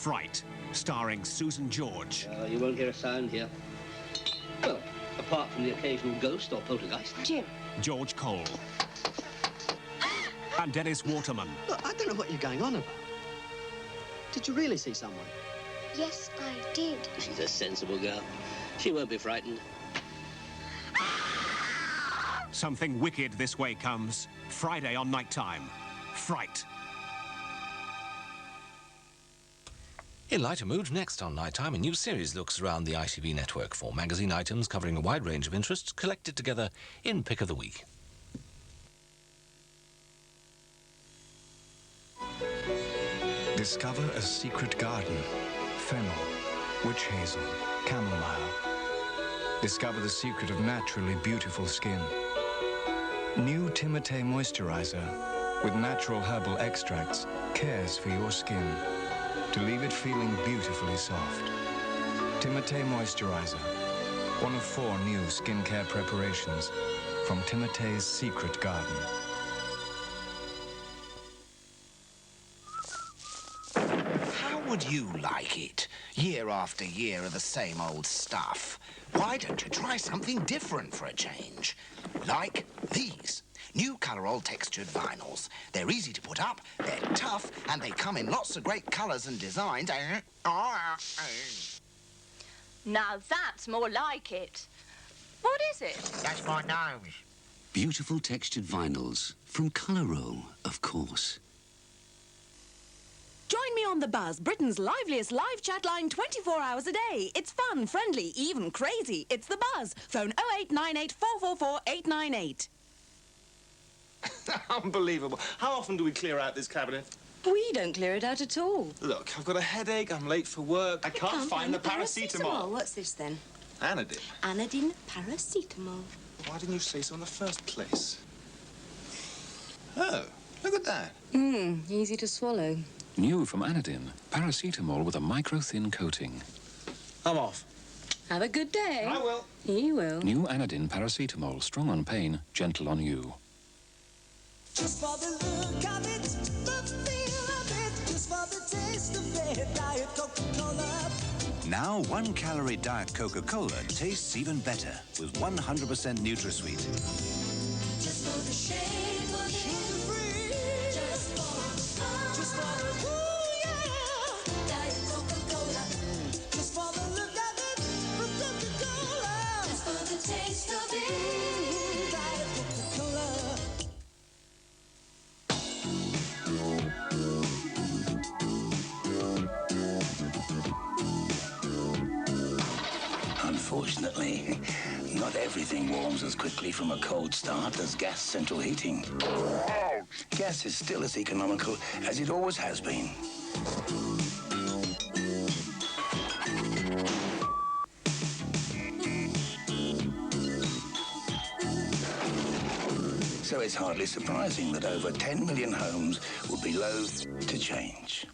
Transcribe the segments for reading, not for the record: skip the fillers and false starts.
Fright, starring Susan George. You won't hear a sound here. Well, apart from the occasional ghost or poltergeist. Jim. George Cole. And Dennis Waterman. Look, I don't know what you're going on about. Did you really see someone? Yes, I did. She's a sensible girl. She won't be frightened. Something wicked this way comes. Friday on Night Time. Fright. In lighter mood, next on Night Time, a new series looks around the ITV network for magazine items covering a wide range of interests collected together in Pick of the Week. Discover a secret garden. Fennel, witch hazel, chamomile. Discover the secret of naturally beautiful skin. New Timotei moisturizer with natural herbal extracts cares for your skin to leave it feeling beautifully soft. Timotei moisturizer, one of 4 new skincare preparations from Timotei's secret garden. How would you like it? Year after year of the same old stuff. Why don't you try something different for a change? Like these. New colour-all textured vinyls. They're easy to put up, they're tough, and they come in lots of great colours and designs. Now that's more like it. What is it? That's my nose. Beautiful textured vinyls. From Colour-Roll, of course. Join me on The Buzz, Britain's liveliest live chat line 24 hours a day. It's fun, friendly, even crazy. It's The Buzz. Phone 0898 444 898. Unbelievable. How often do we clear out this cabinet? We don't clear it out at all. Look, I've got a headache, I'm late for work. I can't find the paracetamol. What's this then? Anodine. Anodine paracetamol. Why didn't you say so in the first place? Oh, look at that. Easy to swallow. New from Anodine, paracetamol with a micro-thin coating. I'm off. Have a good day. I will. You will. New Anodine paracetamol, strong on pain, gentle on you. Just for the look of it, the feel of it, just for the taste of it, Diet Coca-Cola. Now 1-calorie Diet Coca-Cola tastes even better with 100% NutraSweet. Just for the shape of it, just for the ooh yeah, Diet Coca-Cola. Just for the look of it, from Coca-Cola. Just for the taste of it, Diet Coca-Cola. Unfortunately, not everything warms as quickly from a cold start as gas central heating. Gas is still as economical as it always has been. So it's hardly surprising that over 10 million homes would be loath to change.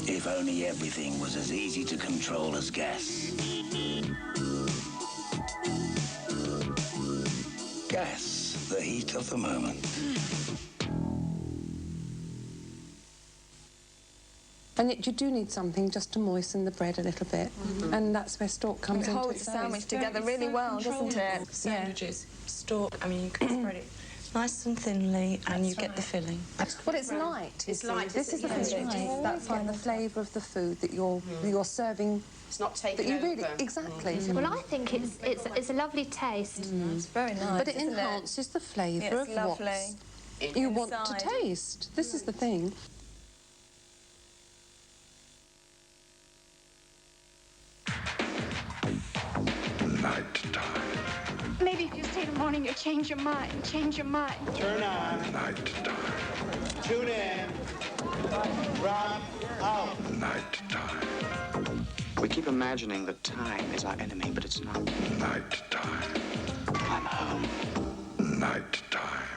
If only everything was as easy to control as gas. Gas, the heat of the moment. And yet you do need something just to moisten the bread a little bit. And that's where Stork comes into holds its the own. sandwich together really well, doesn't it? Sandwiches, Stork, I mean, you can spread it nice and thinly, and you get the filling. Well, it's light. It's light. This is the thing. That's like the flavour of the food that you're serving. It's not taken that you over. really exactly. Well, I think it's a lovely taste. It's very nice. But it enhances the flavour of what you want to taste. This is the thing. Night time. Maybe if you stay in the morning, you'll change your mind. Change your mind. Turn on. Night time. Tune in. Round out. Night time. We keep imagining that time is our enemy, but it's not. Night time. I'm home. Night time.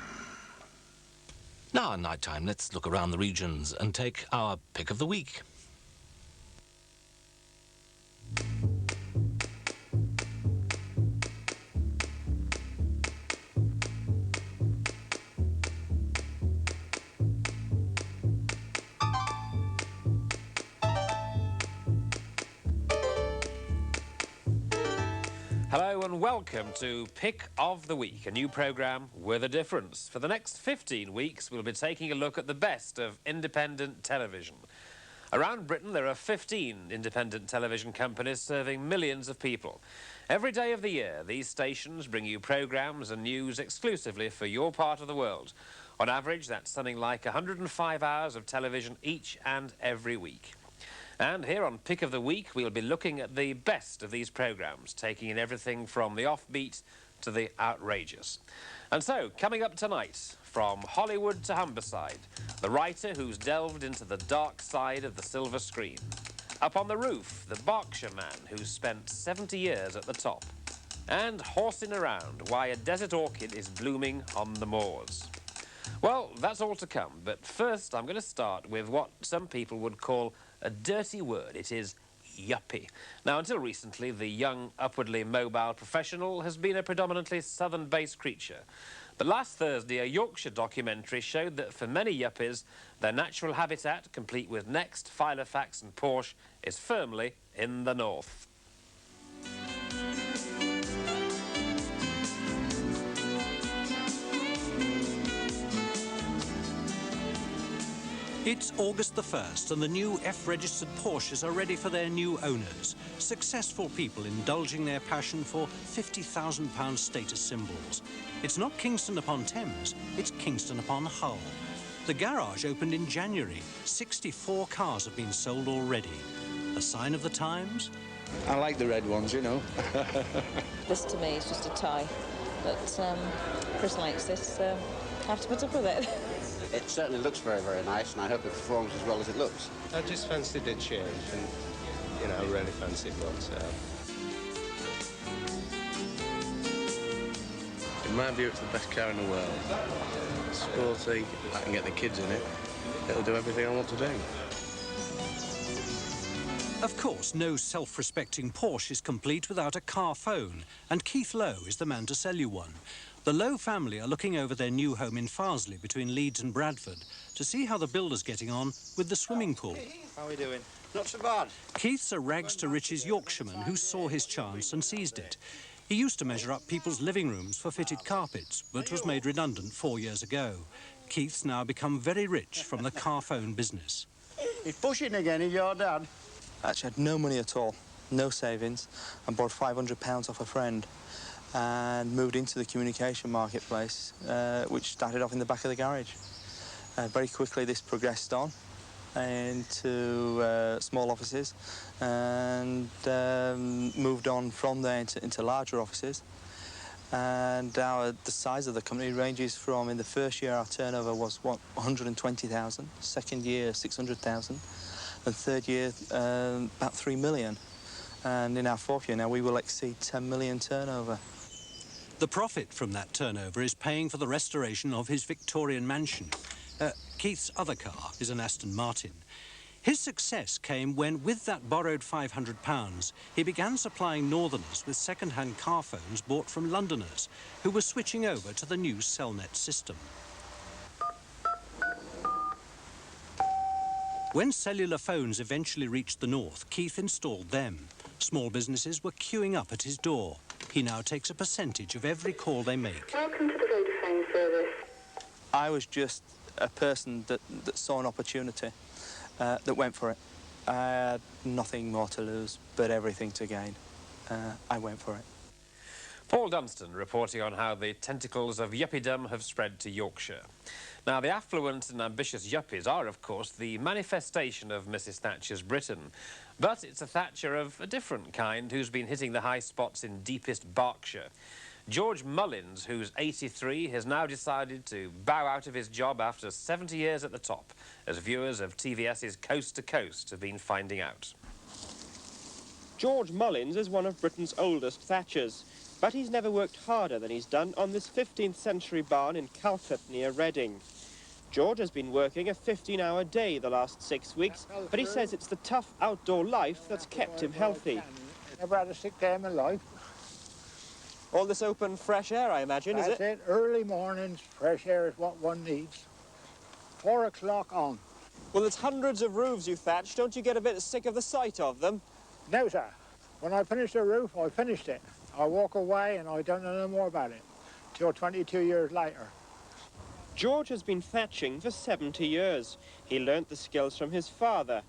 Now on Night Time, let's look around the regions and take our pick of the week. and welcome to Pick of the Week, a new programme with a difference. For the next 15 weeks, we'll be taking a look at the best of independent television. Around Britain, there are 15 independent television companies serving millions of people. Every day of the year, these stations bring you programmes and news exclusively for your part of the world. On average, that's something like 105 hours of television each and every week. And here on Pick of the Week, we'll be looking at the best of these programmes, taking in everything from the offbeat to the outrageous. And so, coming up tonight, from Hollywood to Humberside, the writer who's delved into the dark side of the silver screen. Up on the roof, the Berkshire man who's spent 70 years at the top. And horsing around why a desert orchid is blooming on the moors. Well, that's all to come, but first I'm going to start with what some people would call a dirty word. It is yuppie. Now, until recently, the young, upwardly mobile professional has been a predominantly southern-based creature. But last Thursday, a Yorkshire documentary showed that for many yuppies, their natural habitat, complete with Next, Filofax and Porsche, is firmly in the north. It's August the 1st and the new F-registered Porsches are ready for their new owners. Successful people indulging their passion for £50,000 status symbols. It's not Kingston upon Thames, it's Kingston upon Hull. The garage opened in January. 64 cars have been sold already. A sign of the times? I like the red ones, you know. This to me is just a tie, but Chris likes this, I have to put up with it. It certainly looks very, very nice, and I hope it performs as well as it looks. I just fancied a change, and, you know, I really fancied one, so... In my view, it's the best car in the world. Sporty, I can get the kids in it. It'll do everything I want to do. Of course, no self-respecting Porsche is complete without a car phone, and Keith Lowe is the man to sell you one. The Lowe family are looking over their new home in Farsley between Leeds and Bradford to see how the builder's getting on with the swimming pool. How are we doing? Not so bad. Keith's a rags-to-riches Yorkshireman who saw his chance and seized it. He used to measure up people's living rooms for fitted carpets, but was made redundant 4 years ago. Keith's now become very rich from the car phone business. He's pushing again, is your dad? Actually, I had no money at all, no savings, and borrowed £500 off a friend and moved into the communication marketplace, which started off in the back of the garage. Very quickly, this progressed on into small offices and moved on from there into larger offices. And the size of the company ranges from, in the first year, our turnover was, 120,000, second year, 600,000, and third year, about 3 million. And in our fourth year now, we will exceed 10 million turnover. The profit from that turnover is paying for the restoration of his Victorian mansion. Keith's other car is an Aston Martin. His success came when, with that borrowed £500, he began supplying northerners with second-hand car phones bought from Londoners, who were switching over to the new Cellnet system. When cellular phones eventually reached the north, Keith installed them. Small businesses were queuing up at his door. He now takes a percentage of every call they make. Welcome to the Vodafone service. I was just a person that saw an opportunity, that went for it. I had nothing more to lose, but everything to gain. I went for it. Paul Dunstan reporting on how the tentacles of yuppiedom have spread to Yorkshire. Now, the affluent and ambitious yuppies are, of course, the manifestation of Mrs. Thatcher's Britain. But it's a Thatcher of a different kind who's been hitting the high spots in deepest Berkshire. George Mullins, who's 83, has now decided to bow out of his job after 70 years at the top, as viewers of TVS's Coast to Coast have been finding out. George Mullins is one of Britain's oldest Thatchers, but he's never worked harder than he's done on this 15th century barn in Calcutta near Reading. George has been working a 15-hour day the last 6 weeks, but he says it's the tough outdoor life that's kept him healthy. Never had a sick day in my life. All this open, fresh air, I imagine, is it? That's it. Early mornings, fresh air is what one needs. 4 o'clock on. Well, there's hundreds of roofs you thatch. Don't you get a bit sick of the sight of them? No, sir. When I finish the roof, I finished it. I walk away and I don't know no more about it till 22 years later. George has been thatching for 70 years. He learnt the skills from his father.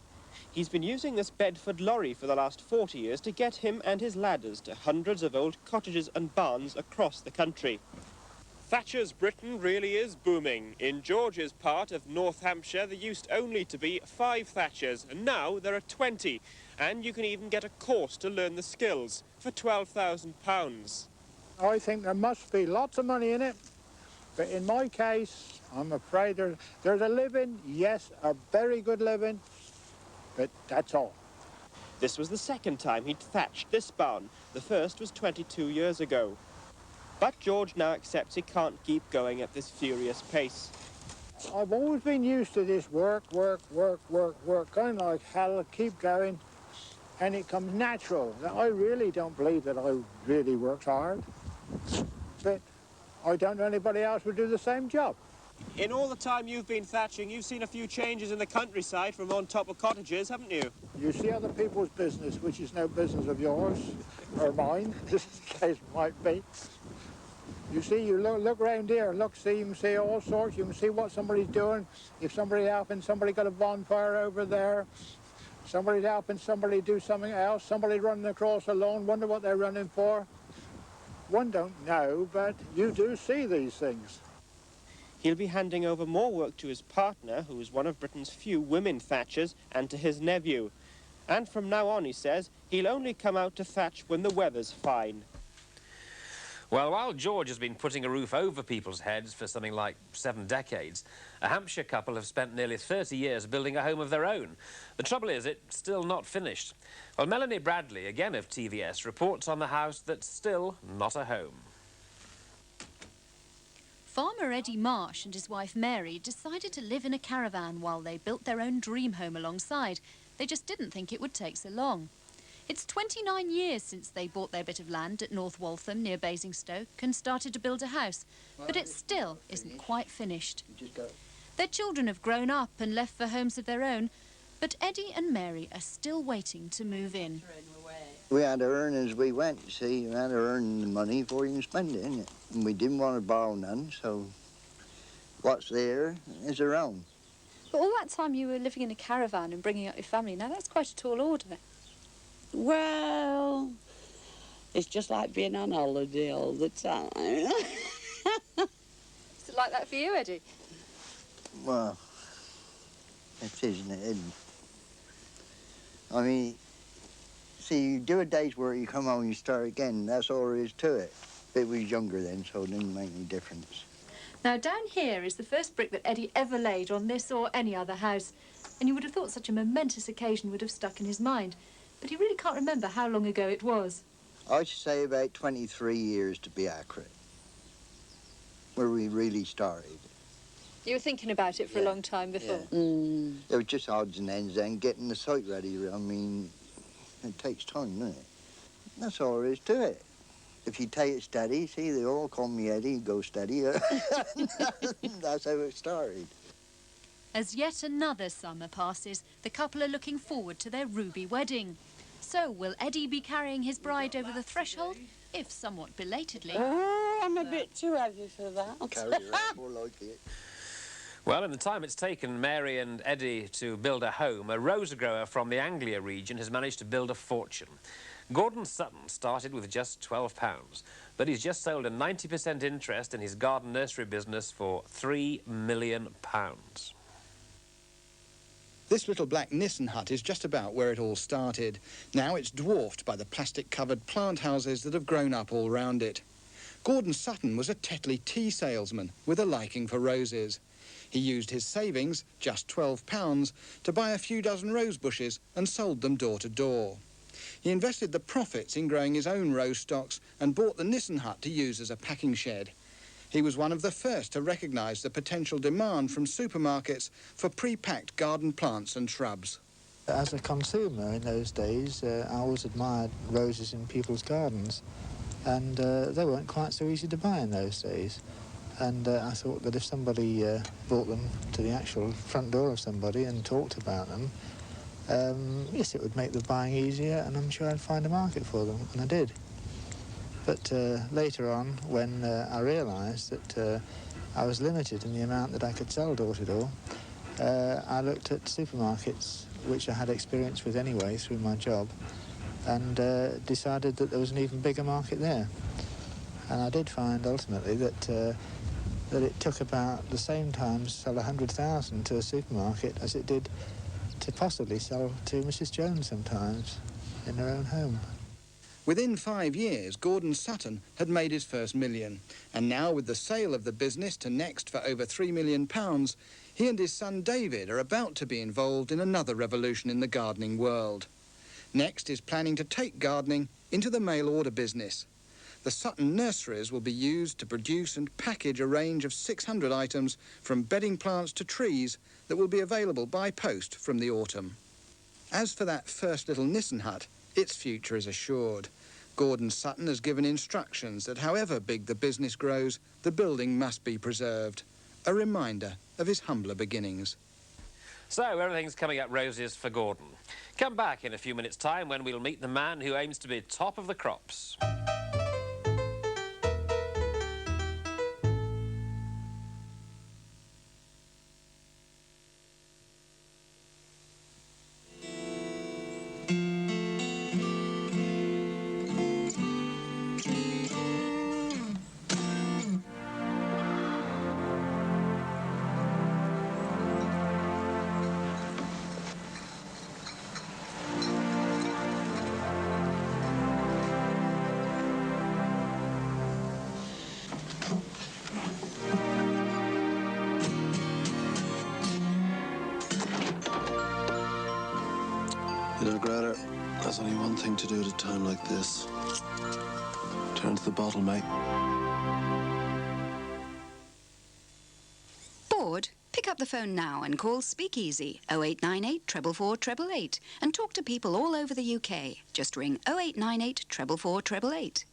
He's been using this Bedford lorry for the last 40 years to get him and his ladders to hundreds of old cottages and barns across the country. Thatcher's Britain really is booming. In George's part of North Hampshire, there used only to be 5 thatchers, and now there are 20. And you can even get a course to learn the skills for £12,000. I think there must be lots of money in it, but in my case, I'm afraid there's a living, yes, a very good living, but that's all. This was the second time he'd thatched this barn. The first was 22 years ago. But George now accepts he can't keep going at this furious pace. I've always been used to this work, going like hell, keep going, and it comes natural. I really don't believe that I really work hard, but I don't know anybody else would do the same job. In all the time you've been thatching, you've seen a few changes in the countryside from on top of cottages, haven't you? You see other people's business, which is no business of yours, or mine, this case might be. You see, you look around here, you can see all sorts, you can see what somebody's doing. If somebody's helping, somebody got a bonfire over there. Somebody's helping somebody do something else. Somebody running across a lawn, wonder what they're running for. One don't know, but you do see these things. He'll be handing over more work to his partner, who is one of Britain's few women thatchers, and to his nephew. And from now on, he says, he'll only come out to thatch when the weather's fine. Well, while George has been putting a roof over people's heads for something like 7 decades, a Hampshire couple have spent nearly 30 years building a home of their own. The trouble is, it's still not finished. Well, Melanie Bradley, again of TVS, reports on the house that's still not a home. Farmer Eddie Marsh and his wife Mary decided to live in a caravan while they built their own dream home alongside. They just didn't think it would take so long. It's 29 years since they bought their bit of land at North Waltham near Basingstoke and started to build a house, but it still isn't quite finished. Their children have grown up and left for homes of their own, but Eddie and Mary are still waiting to move in. We had to earn as we went, you see. You had to earn the money before you can spend it, innit? And we didn't want to borrow none, so what's there is our own. But all that time you were living in a caravan and bringing up your family, now that's quite a tall order. Well, it's just like being on holiday all the time. Is it like that for you, Eddie? Well, it isn't it? I mean, see, you do a day's work, you come home, you start again. That's all there is to it. But we was younger then, so it didn't make any difference. Now, down here is the first brick that Eddie ever laid on this or any other house. And you would have thought such a momentous occasion would have stuck in his mind. But he really can't remember how long ago it was. I should say about 23 years to be accurate, where we really started. You were thinking about it for a long time before? Yeah. It was just odds and ends then, getting the site ready. I mean, it takes time, doesn't it? That's all there is to it. If you take it steady, see, they all call me Eddie, go steady. That's how it started. As yet another summer passes, the couple are looking forward to their ruby wedding. So, will Eddie be carrying his bride over the threshold, if somewhat belatedly? Oh, I'm a bit too heavy for that. Carry around more like it. Well, in the time it's taken Mary and Eddie to build a home, a rose grower from the Anglia region has managed to build a fortune. Gordon Sutton started with just £12, but he's just sold a 90% interest in his garden nursery business for £3 million. This little black Nissen hut is just about where it all started. Now it's dwarfed by the plastic-covered plant houses that have grown up all round it. Gordon Sutton was a Tetley tea salesman with a liking for roses. He used his savings, just £12, to buy a few dozen rose bushes and sold them door to door. He invested the profits in growing his own rose stocks and bought the Nissen hut to use as a packing shed. He was one of the first to recognise the potential demand from supermarkets for pre-packed garden plants and shrubs. As a consumer in those days, I always admired roses in people's gardens, and they weren't quite so easy to buy in those days. And I thought that if somebody brought them to the actual front door of somebody and talked about them, yes, it would make the buying easier, and I'm sure I'd find a market for them, and I did. But later on, when I realised that I was limited in the amount that I could sell door-to-door, I looked at supermarkets, which I had experience with anyway through my job, and decided that there was an even bigger market there. And I did find ultimately that it took about the same time to sell 100,000 to a supermarket as it did to possibly sell to Mrs. Jones sometimes in her own home. Within 5 years, Gordon Sutton had made his first million, and now with the sale of the business to Next for over £3 million, he and his son David are about to be involved in another revolution in the gardening world. Next is planning to take gardening into the mail order business. The Sutton nurseries will be used to produce and package a range of 600 items from bedding plants to trees that will be available by post from the autumn. As for that first little Nissen hut, its future is assured. Gordon Sutton has given instructions that however big the business grows, the building must be preserved. A reminder of his humbler beginnings. So, everything's coming up roses for Gordon. Come back in a few minutes' time when we'll meet the man who aims to be top of the crops. You know, Greta, there's only one thing to do at a time like this. Turn to the bottle, mate. Bored? Pick up the phone now and call Speakeasy 0898 444 888 and talk to people all over the UK. Just ring 0898 444 888.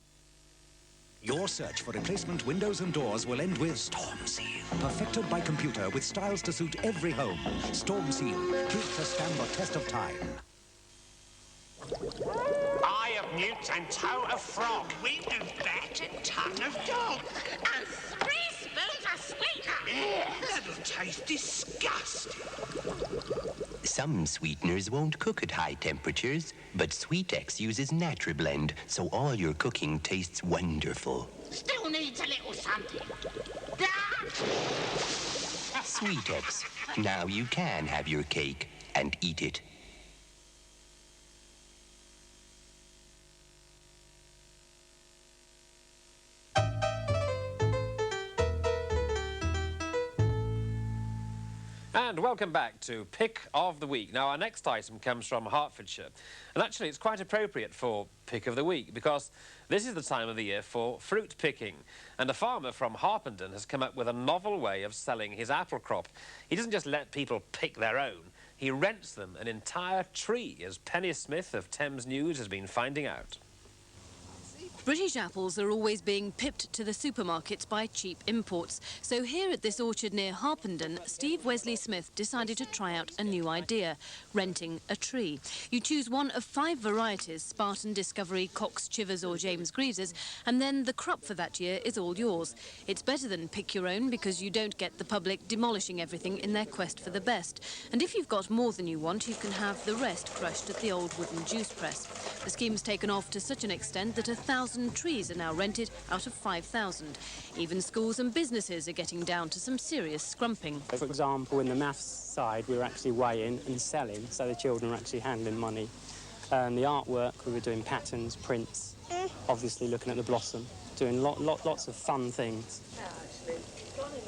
Your search for replacement windows and doors will end with Storm Seal. Perfected by computer with styles to suit every home. Storm Seal. Built to stand the test of time. Eye of newt and toe of frog. Wing of bat and tongue of dog. And 3 spoons of sweetener. That'll taste disgusting. Some sweeteners won't cook at high temperatures, but Sweetex uses NatriBlend, so all your cooking tastes wonderful. Still needs a little something. Sweetex. Now you can have your cake and eat it. And welcome back to Pick of the Week. Now, our next item comes from Hertfordshire. And actually, it's quite appropriate for Pick of the Week because this is the time of the year for fruit picking. And a farmer from Harpenden has come up with a novel way of selling his apple crop. He doesn't just let people pick their own. He rents them an entire tree, as Penny Smith of Thames News has been finding out. British apples are always being pipped to the supermarkets by cheap imports. So here at this orchard near Harpenden, Steve Wesley Smith decided to try out a new idea, renting a tree. You choose one of 5 varieties, Spartan, Discovery, Cox, Chivers or James Greaves, and then the crop for that year is all yours. It's better than pick your own because you don't get the public demolishing everything in their quest for the best. And if you've got more than you want, you can have the rest crushed at the old wooden juice press. The scheme's taken off to such an extent that 1,000 trees are now rented out of 5,000. Even schools and businesses are getting down to some serious scrumping. For example, in the maths side, we were actually weighing and selling, so the children were actually handling money. The artwork, we were doing patterns, prints, obviously looking at the blossom, doing lots of fun things.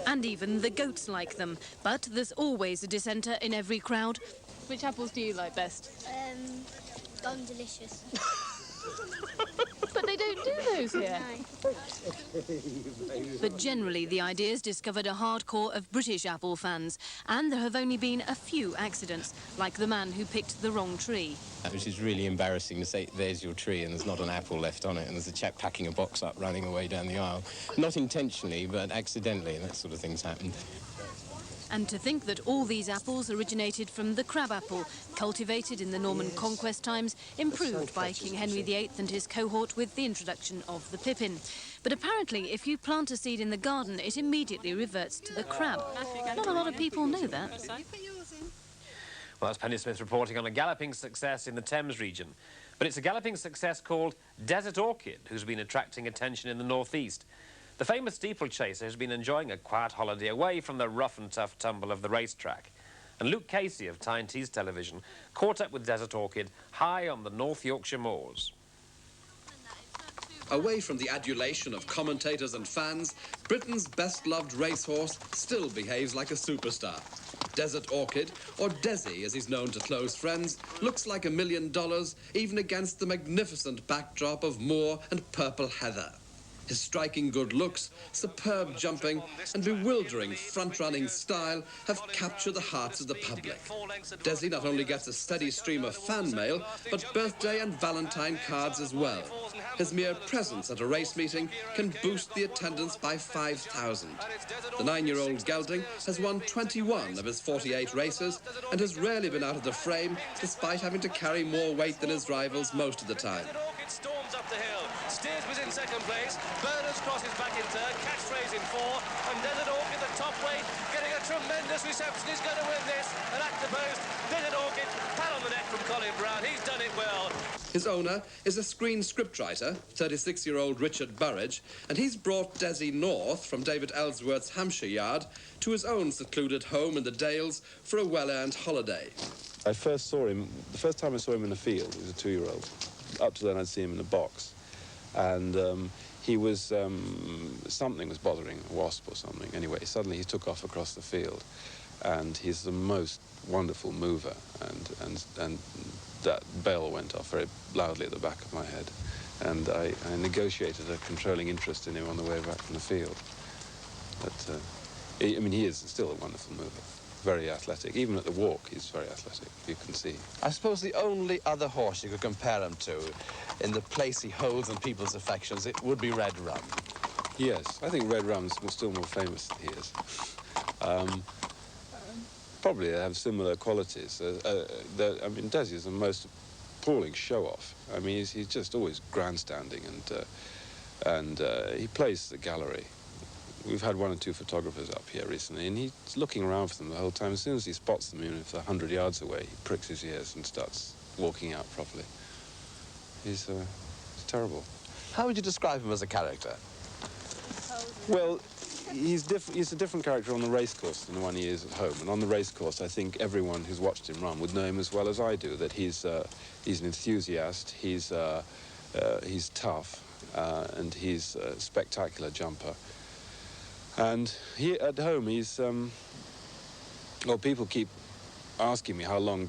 And even the goats like them. But there's always a dissenter in every crowd. Which apples do you like best? Gone delicious. But they don't do those here. No. But generally, the idea's discovered a hardcore of British apple fans, and there have only been a few accidents, like the man who picked the wrong tree. Which is really embarrassing to say, there's your tree, and there's not an apple left on it, and there's a chap packing a box up, running away down the aisle. Not intentionally, but accidentally, and that sort of thing's happened. And to think that all these apples originated from the crabapple, cultivated in the Norman conquest times, improved by King Henry VIII and his cohort with the introduction of the pippin. But apparently, if you plant a seed in the garden, it immediately reverts to the crab. Not a lot of people know that. Well, that's Penny Smith reporting on a galloping success in the Thames region. But it's a galloping success called Desert Orchid, who's been attracting attention in the northeast. The famous steeplechaser has been enjoying a quiet holiday away from the rough and tough tumble of the racetrack. And Luke Casey of Tyne Tees Television caught up with Desert Orchid high on the North Yorkshire moors. Away from the adulation of commentators and fans, Britain's best-loved racehorse still behaves like a superstar. Desert Orchid, or Desi as he's known to close friends, looks like $1 million even against the magnificent backdrop of moor and purple heather. His striking good looks, superb jumping and bewildering front-running style have captured the hearts of the public. Desi not only gets a steady stream of fan mail, but birthday and Valentine cards as well. His mere presence at a race meeting can boost the attendance by 5,000. The 9-year-old gelding has won 21 of his 48 races and has rarely been out of the frame, despite having to carry more weight than his rivals most of the time. Storms up the hill, Steers was in second place, Berners crosses back in third, Catchphrase in 4, and Desert Orchid the top weight, getting a tremendous reception. He's going to win this, and at the post, Desert Orchid, pat on the neck from Colin Brown. He's done it well. His owner is a screen scriptwriter, 36-year-old Richard Burridge, and he's brought Desi north from David Ellsworth's Hampshire yard to his own secluded home in the Dales for a well-earned holiday. I first saw him, the first time I saw him in the field, he was a 2-year-old. Up to then I'd see him in a box, and he was, something was bothering, a wasp or something. Anyway, suddenly he took off across the field, and he's the most wonderful mover, and that bell went off very loudly at the back of my head, and I negotiated a controlling interest in him on the way back from the field. But, I mean, he is still a wonderful mover. Very athletic. Even at the walk, he's very athletic, you can see. I suppose the only other horse you could compare him to in the place he holds in people's affections, it would be Red Rum. Yes, I think Red Rum's still more famous than he is. Probably they have similar qualities. I mean, Desi is the most appalling show-off. I mean, he's just always grandstanding, and he plays the gallery. We've had 1 or 2 photographers up here recently, and he's looking around for them the whole time. As soon as he spots them, even if they're 100 yards away, he pricks his ears and starts walking out properly. He's terrible. How would you describe him as a character? Well, he's a different character on the racecourse than the one he is at home. And on the racecourse, I think everyone who's watched him run would know him as well as I do, that he's an enthusiast, he's tough, and he's a spectacular jumper. And here at home, he's, well, people keep asking me how long